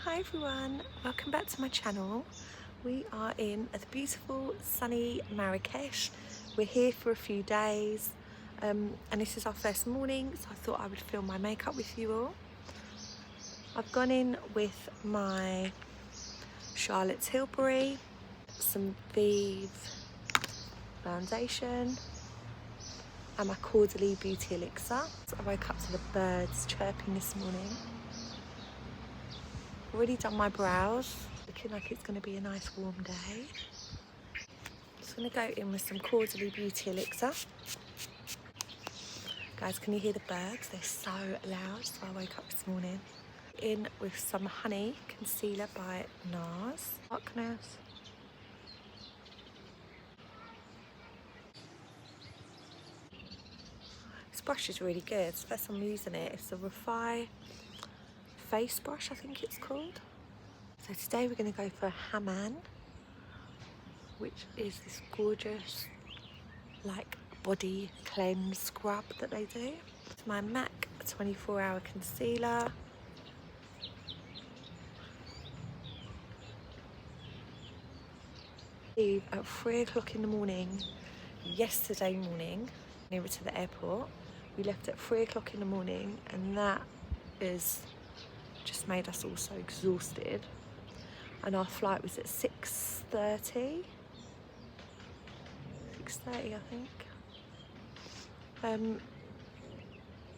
Hi everyone, welcome back to my channel. We are in the beautiful sunny Marrakesh. We're here for a few days and this is our first morning, so I thought I would film my makeup with you all. I've gone in with my Charlotte Tilbury, some Vieve Foundation and my Caudalie Beauty Elixir. So I woke up to the birds chirping this morning. Already done my brows, looking like it's going to be a nice warm day. Just going to go in with some Caudalie Beauty Elixir. Guys, can you hear the birds? They're so loud, so I woke up this morning. In with some Honey Concealer by Nars. Darkness. This brush is really good. It's the first time I'm using it. It's a Vieve face brush, I think it's called. So today we're going to go for a Hammam, which is this gorgeous like body cleanse scrub that they do. It's my MAC 24-hour concealer. Leave at 3 o'clock in the morning yesterday morning, nearer to the airport. We left at 3 o'clock in the morning and that is just made us all so exhausted. And our flight was at 6:30 I think. And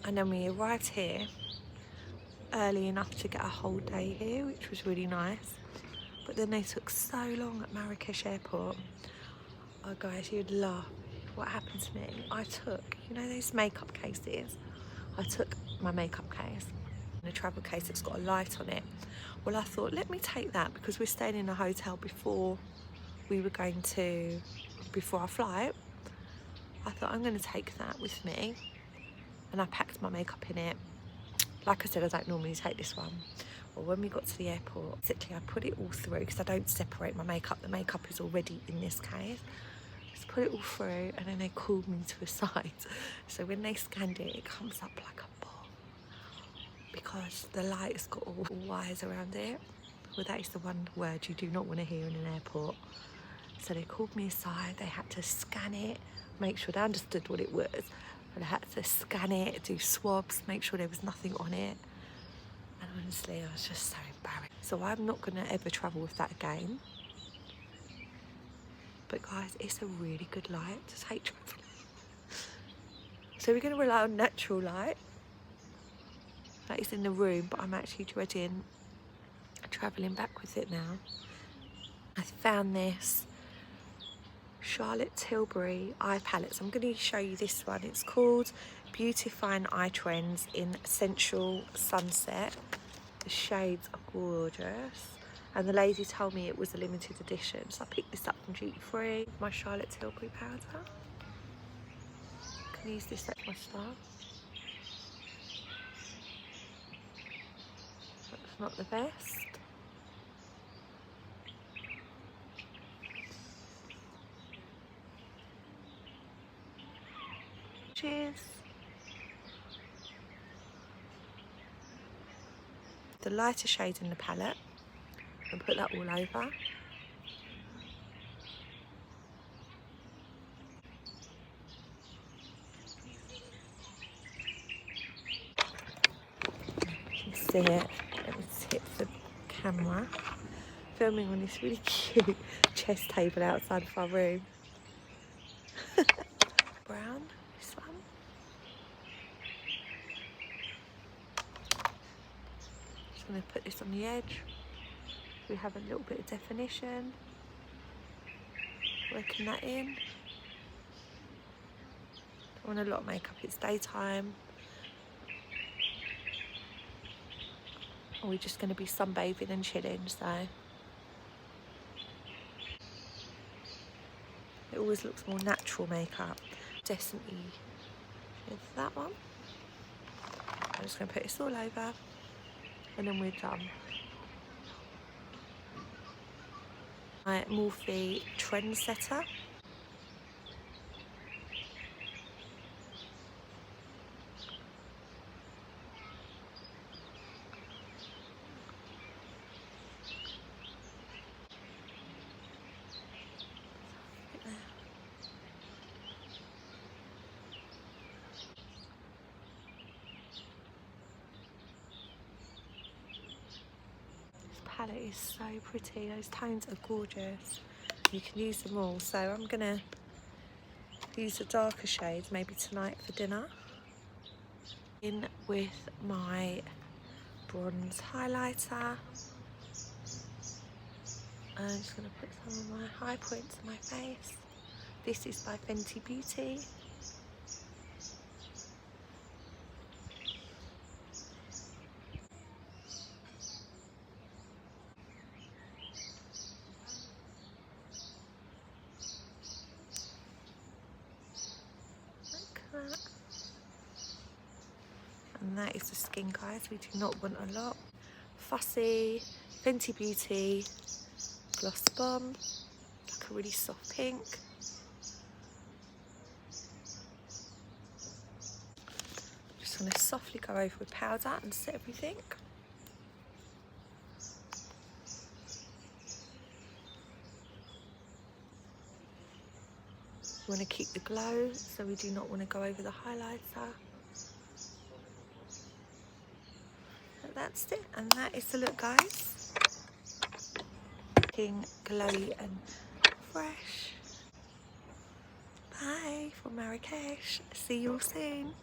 then we arrived here early enough to get a whole day here, which was really nice. But then they took so long at Marrakesh airport. Oh guys, you'd laugh. What happened to me? I took, you know those makeup cases? I took my makeup case, in a travel case that's got a light on it. Well, I thought, let me take that because we're staying in a hotel before our flight. I thought I'm going to take that with me, and I packed my makeup in it. Like I said, I don't normally take this one. Well, when we got to the airport, basically I put it all through because I don't separate my makeup. The makeup is already in this case. Just put it all through, and then they called me to a side. So when they scanned it, it comes up like a bomb because the light's got all wires around it. Well, that is the one word you do not want to hear in an airport. So they called me aside, they had to scan it, make sure they understood what it was. And I had to scan it, do swabs, make sure there was nothing on it. And honestly, I was just so embarrassed. So I'm not going to ever travel with that again. But guys, it's a really good light to take travelling. So we're going to rely on natural light. That is in the room, but I'm actually dreading travelling back with it now. I found this Charlotte Tilbury eye palette. So I'm going to show you this one. It's called Beautifying Eye Trends in Sensual Sunset. The shades are gorgeous. And the lady told me it was a limited edition. So I picked this up from duty free. My Charlotte Tilbury powder. I can use this as my star. That's not the best. Cheers. The lighter shade in the palette and put that all over. You can see it. Let me tip the camera. Filming on this really cute chess table outside of our room. Brown, this one. Just going to put this on the edge. We have a little bit of definition. Working that in. Don't want a lot of makeup, it's daytime. We're just going to be sunbathing and chilling, so it always looks more natural makeup. Definitely with that one. I'm just going to put this all over and then we're done. My Morphe Trendsetter. palette is so pretty. Those tones are gorgeous. You can use them all. So I'm gonna use the darker shades maybe tonight for dinner. In with my bronze highlighter. I'm just gonna put some of my high points on my face. This is by Fenty Beauty. And that is the skin, guys. We do not want a lot. Fussy, Fenty Beauty, Gloss Bomb, like a really soft pink. Just want to softly go over with powder and set everything. We want to keep the glow, so we do not want to go over the highlighter. But that's it, and that is the look, guys. Looking glowy and fresh. Bye from Marrakesh. See you all soon.